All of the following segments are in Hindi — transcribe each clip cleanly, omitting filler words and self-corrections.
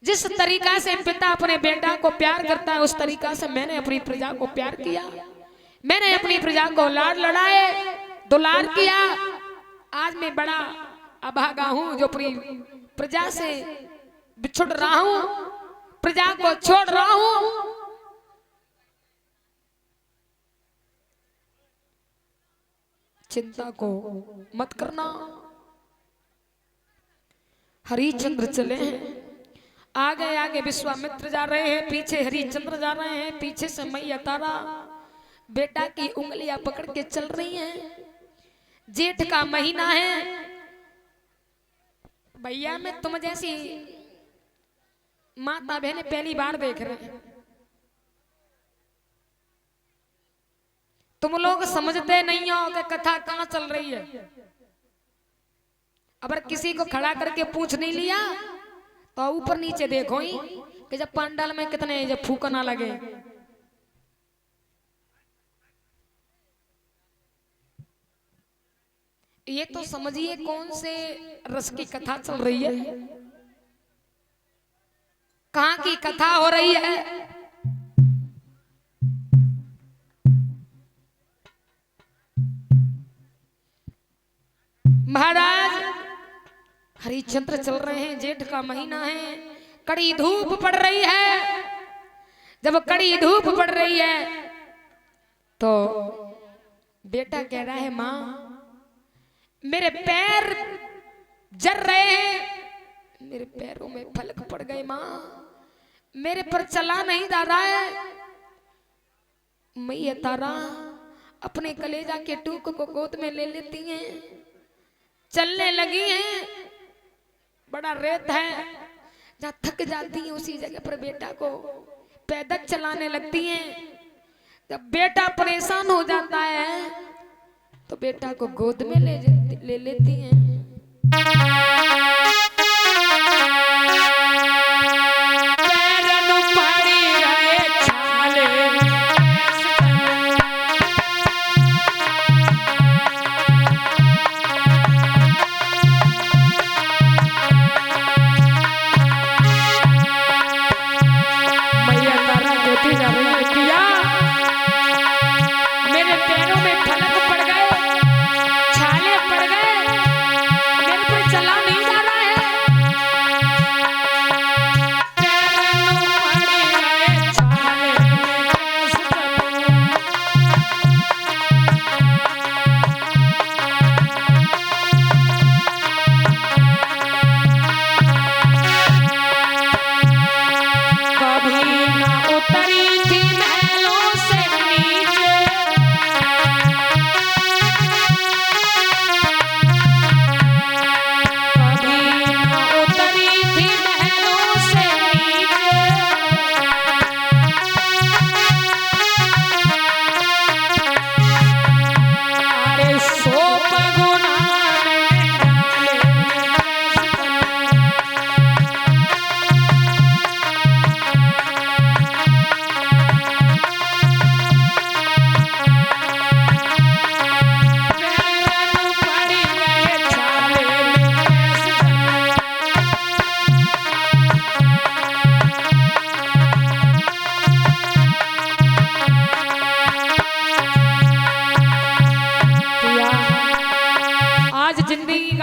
जिस तरीका से पिता अपने बेटा को प्यार करता है उस तरीका से मैंने अपनी प्रजा को प्यार किया। मैंने अपनी प्रजा को लाड लड़ाए, दुलार किया। आज मैं बड़ा अभागा हूं जो अपनी प्रजा से बिछुड़ रहा हूं, प्रजा को छोड़ रहा हूं। चिंता को मत करना। हरिश्चंद्र चले हैं, आगे आगे विश्वामित्र जा रहे हैं, पीछे हरिश्चंद्र जा रहे हैं, पीछे से मैया तारा बेटा की उंगलियां पकड़ के चल रही हैं। जेठ का महीना है। भैया मैं तुम जैसी माता बहने पहली बार देख रहे हैं। तुम लोग समझते नहीं हो कि कथा कहां चल रही है। अगर किसी को खड़ा करके पूछ नहीं लिया तो ऊपर नीचे देखो ही कि जब पंडाल में कितने जब फूका ना लगे। ये तो समझिए कौन से रस की कथा चल रही है, कहां की कथा हो रही है। महाराज हरिश्चंद्र चल रहे हैं, जेठ का महीना है, कड़ी धूप पड़ रही है। जब कड़ी धूप पड़ रही है तो बेटा कह रहा है मां मेरे पैर जल रहे हैं, मेरे पैरों में फलक पड़ गए मां, मेरे पर चला नहीं जा रहा है। मैया तारा अपने कलेजा के टूक को गोद में ले लेती हैं, चलने लगी हैं। बड़ा रेत है, जहाँ थक जाती हैं उसी जगह पर बेटा को पैदल चलाने लगती हैं। जब बेटा परेशान हो जाता है तो बेटा को गोद में ले लेती हैं।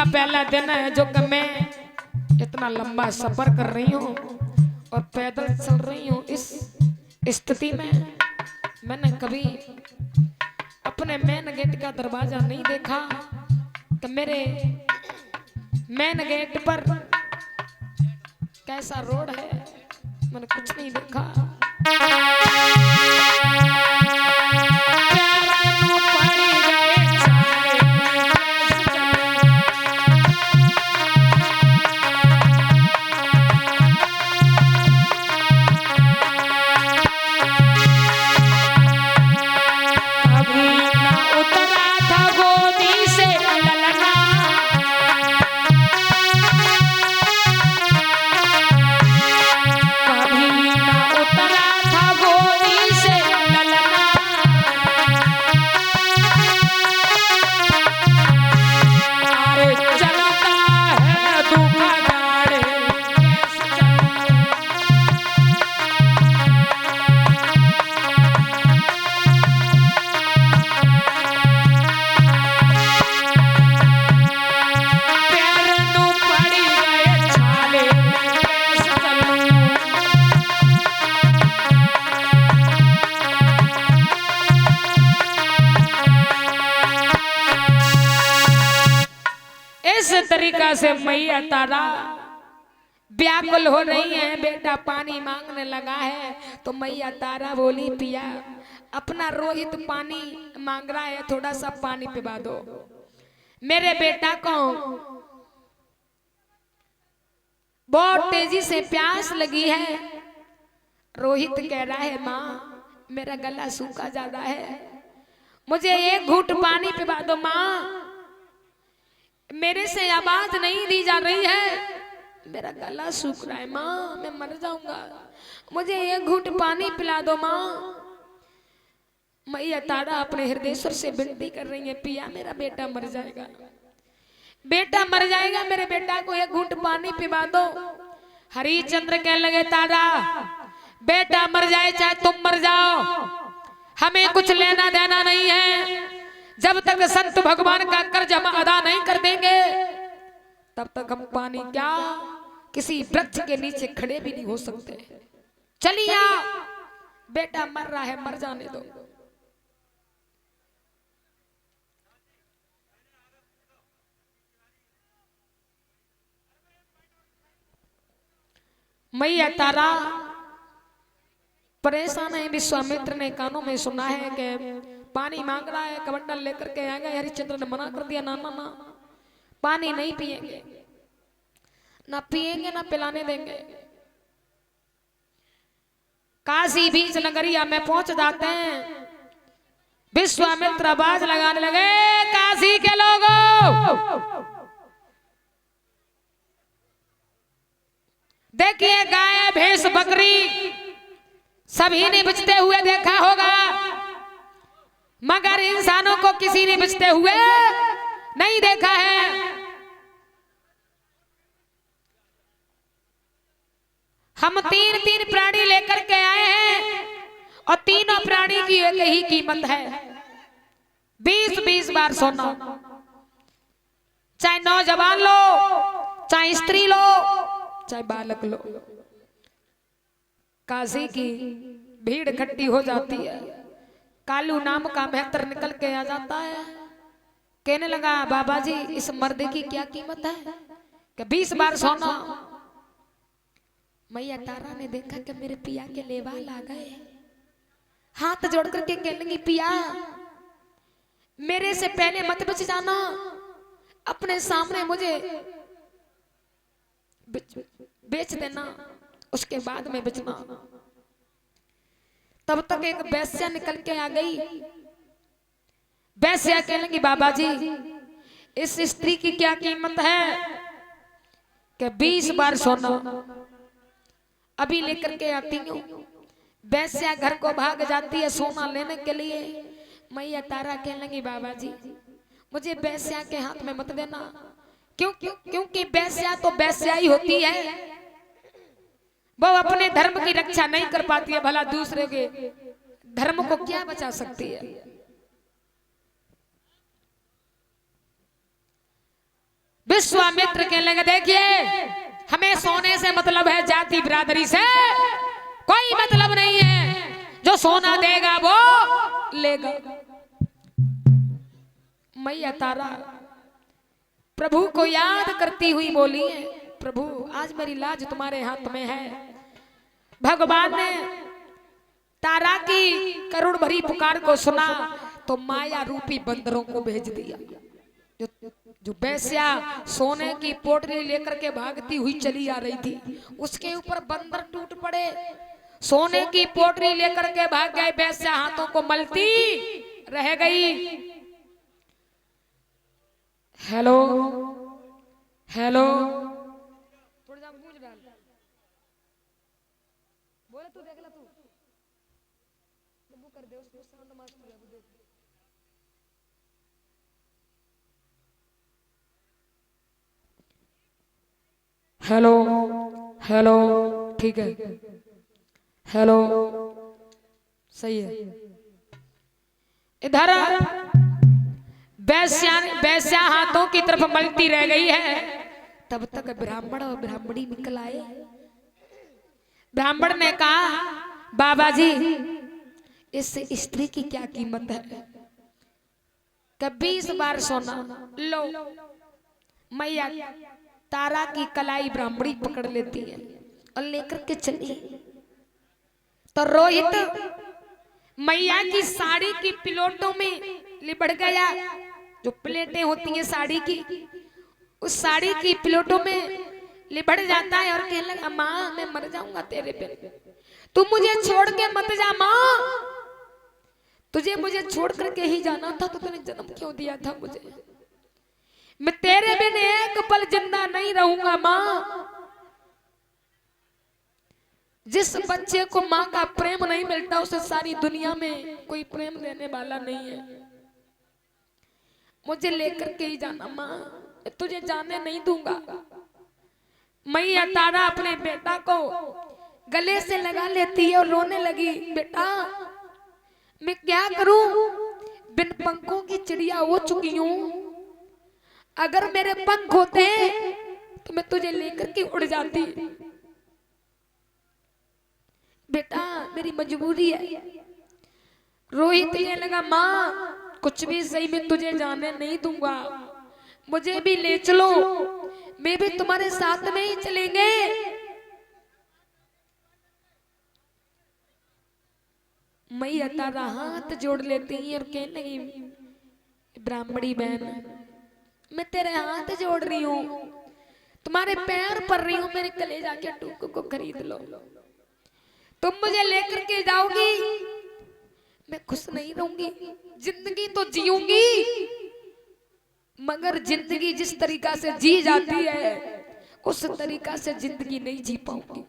पहला दिन है जो कि मैं इतना लंबा सफर कर रही हूँ और पैदल चल रही हूँ। इस स्थिति में मैंने कभी अपने मेन गेट का दरवाजा नहीं देखा कि मेरे मेन गेट पर कैसा रोड है, मैंने कुछ नहीं देखा। गोरी तरीका से मैया तारा व्याकुल हो रही है। बेटा पानी मांगने लगा है तो मैया तारा बोली, पिया अपना रोहित पानी मांग रहा है, थोड़ा सा पानी पिला दो। मेरे बेटा को बहुत तेजी से प्यास लगी है। रोहित कह रहा है, माँ मेरा गला सूखा ज्यादा है, मुझे एक घूंट पानी पिला दो माँ, मेरे से आवाज नहीं दी जा रही है, मेरा गला सूख रहा है माँ, मैं मर जाऊंगा, मुझे एक घूंट पानी पिला दो माँ। मैया तारा अपने हृदयेश्वर से विनती कर रही है, पिया मेरा बेटा मर जाएगा, बेटा मर जाएगा, मेरे बेटा को एक घूंट पानी पिला दो। हरिश्चंद्र कहने लगे, तारा बेटा मर जाए चाहे तुम मर जाओ, हमें कुछ लेना देना नहीं है, जब तक संत भगवान का कर्ज हम अदा नहीं कर देंगे तब तक हम पानी क्या किसी वृक्ष के नीचे खड़े भी नहीं हो सकते। चलिए बेटा मर रहा है, मर जाने दो। मैया तारा परेशान है। विश्वामित्र ने कानों में सुना है कि पानी मांग रहा है, कमंडल लेकर के आ गए। हरिश्चंद्र ने मना कर दिया, ना ना ना पानी नहीं पिएंगे, ना पिएंगे ना पिलाने देंगे। काशी बीच नगरिया में पहुंच जाते हैं। विश्वामित्र आवाज लगाने लगे, काशी के लोगों देखिए, गाय भैंस बकरी सभी ने बेचते हुए देखा होगा, मगर इंसानों को किसी ने बेचते हुए नहीं देखा है। हम तीन तीन प्राणी लेकर के आए हैं और तीनों प्राणी की एक ही कीमत है, 20-20 बार सोना। चाहे नौजवान लो, चाहे स्त्री लो, चाहे बालक लो। काशी की भीड़ इकट्ठी हो जाती है। कालू नाम का मेहतर निकल के आ जाता है, कहने लगा, बाबा जी इस मर्द की क्या कीमत है? कि 20 बार सोना। मैया तारा ने देखा कि मेरे पिया के लेवाल आ गए, हाथ जोड़ करके कहने लगी, पिया मेरे से पहले मत बच जाना, अपने सामने मुझे बेच देना, उसके बाद में बचना। तब तक एक वैश्या निकल के आ गई। वैश्या कहने लगी, बाबा जी इस स्त्री की क्या कीमत है? कि 20 बार सोना, अभी लेकर के आती हूँ। वैश्या घर को भाग जाती है सोना लेने के लिए। मैया तारा कहने लगी, बाबा जी मुझे वैश्या के हाथ में मत देना, क्योंकि वैश्या तो वैश्या ही होती है, वो अपने धर्म की रक्षा नहीं कर पाती है, भला दूसरे के धर्म को क्या बचा सकती है। विश्वामित्र कहने लगे, देखिए हमें सोने से मतलब है, जाति बिरादरी से कोई मतलब नहीं है, जो सोना देगा वो लेगा। मैया तारा प्रभु को याद करती हुई बोली है, प्रभु आज मेरी लाज तुम्हारे हाथ में है। भगवान ने तारा की करुण भरी पुकार को सुना तो माया रूपी बंदरों को भेज दिया। जो वैश्या सोने की पोटली लेकर के भागती हुई चली आ रही थी, उसके ऊपर बंदर टूट पड़े, सोने की पोटली लेकर के भाग गए। वैश्या हाथों को मलती रह गई। हेलो हेलो, थोड़ा सा गूंज डाल, बोले तू देख ला, तू कर दे उसको शांत मास्टर है, देख। हेलो हेलो, ठीक है, हेलो सही है। इधर वैश्या हाथों की तरफ मलती रह गई है। तब तक ब्राह्मण और ब्राह्मणी निकल आए। ब्राह्मण ने कहा, बाबा जी इस स्त्री की क्या कीमत है? कि 20 बार सोना लो। मैया तारा की कलाई ब्राह्मणी पकड़ लेती है और लेकर के चली। तो रोहित मैया की साड़ी की प्लेटों में लिपट गया। जो प्लेटें होती हैं साड़ी की, उस साड़ी की प्लेटों में लिपट जाता है और कहने लगा, माँ मैं मर जाऊंगा तेरे पे, तू मुझे छोड़ के मत जा माँ, तुझे मुझे छोड़ करके ही जाना था तो तूने जन्म क्यों दिया था मुझे, मैं तेरे बिना एक पल जिंदा नहीं रहूंगा माँ। जिस बच्चे को माँ का प्रेम नहीं मिलता उसे सारी दुनिया में कोई प्रेम देने वाला नहीं है, मुझे लेकर के ही जाना माँ, तुझे जाने नहीं दूंगा। मैया तारा अपने बेटा को गले से लगा लेती है और रोने लगी, बेटा मैं क्या करूं, बिन पंखों की चिड़िया हो चुकी हूं, अगर मेरे पंख होते तो मैं तुझे लेकर के उड़ जाती, बेटा मेरी मजबूरी है। रोहित कहने लगा, माँ कुछ भी सही मैं तुझे जाने नहीं दूंगा, मुझे भी ले चलो, मैं भी तुम्हारे साथ में ही चलेंगे। मैया तारा हाथ जोड़ लेती है और कहने लगी, ब्राह्मणी बहन मैं तेरे हाथ जोड़ रही हूँ, तुम्हारे पैर पर रही हूँ, मेरे कलेजा के टुकड़ों को खरीद लो, तुम मुझे लेकर के जाओगी, मैं खुश नहीं रहूंगी, जिंदगी तो जीऊंगी मगर जिंदगी जिस तरीका से जी जाती है उस तरीका से जिंदगी नहीं जी पाऊंगी,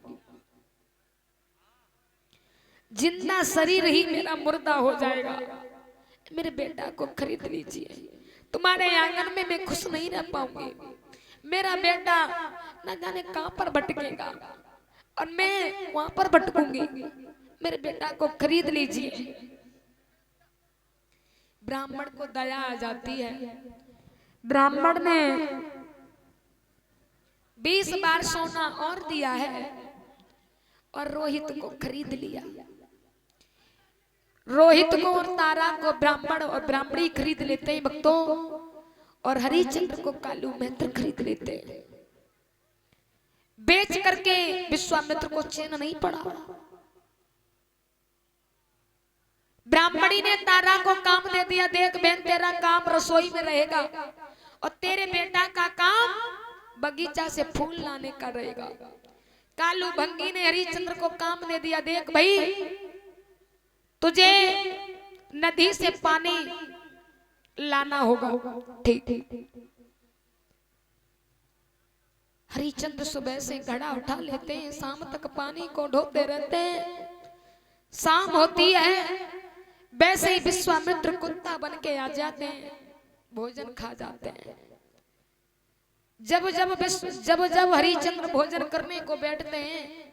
जिंदा शरीर ही मेरा मुर्दा हो जाएगा, मेरे बेटा को खरीद लीजिए, तुम्हारे आंगन में मैं खुश नहीं रह पाऊंगी, मेरा बेटा न जाने कहां पर भटकेगा और मैं वहां पर भटकूंगी, मेरे बेटा को खरीद लीजिए। ब्राह्मण को दया आ जाती है, ब्राह्मण ने 20 बार सोना और दिया है और रोहित को खरीद लिया। रोहित को और तारा को ब्राह्मण और ब्राह्मणी खरीद लेते हैं भक्तों, और हरिश्चंद्र को कालू मेहतर खरीद लेते हैं। बेच करके विश्वामित्र को चैन नहीं पड़ा। ब्राह्मणी ने तारा को काम दे दिया, देख बहन तेरा काम रसोई में रहेगा और तेरे बेटा का काम बगीचा से फूल लाने का रहेगा। कालू भंगी ने हरिश्चंद्र को काम दे दिया, देख भाई तुझे नदी से पानी लाना होगा, ठीक। हरिश्चंद्र सुबह से घड़ा उठा लेते हैं, शाम तक पानी को ढोते रहते हैं। शाम होती है वैसे ही विश्वामित्र कुत्ता बन के आ जाते हैं, भोजन खा जाते हैं। जब हरिश्चंद्र भोजन करने को बैठते हैं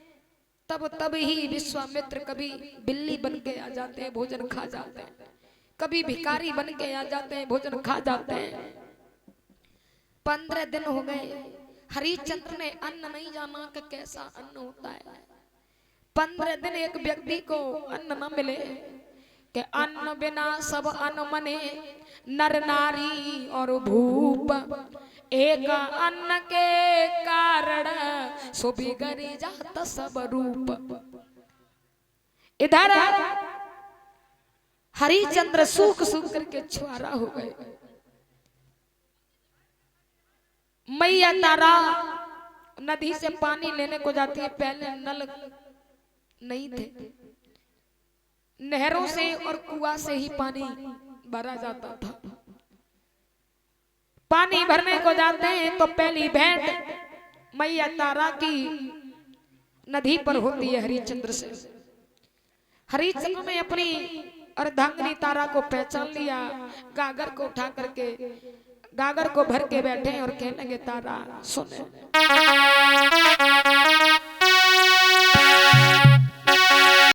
तब ही विश्वामित्र कभी बिल्ली बन के आ जाते हैं, भोजन खा जाते हैं, कभी भिखारी बन के आ जाते हैं, भोजन खा जाते हैं। 15 दिन हो गए, हरिश्चंद्र ने अन्न नहीं जाना कि कैसा अन्न होता है। 15 दिन एक व्यक्ति को अन्न न मिले कि अन्न बिना सब अन्न मने, नर नारी और भूप, एक अन्न के कारण सो बिगड़ी जात सब रूप। इधर हरिश्चंद्र सूख सूख करके छुआरा हो गए। मैया तारा नदी से पानी लेने को जाती है, पहले नल नहीं थे, नहरों से और कुआं से ही पानी भरा जाता था। पानी भरने को जाते हैं तो पहली भेंट मैया तारा की नदी पर होती है हरिश्चंद्र से। हरिश्चंद्र ने अपनी अर्धांगिनी तारा को पहचान लिया, गागर को उठा करके गागर को भर के बैठे और कहने लगे, तारा सुन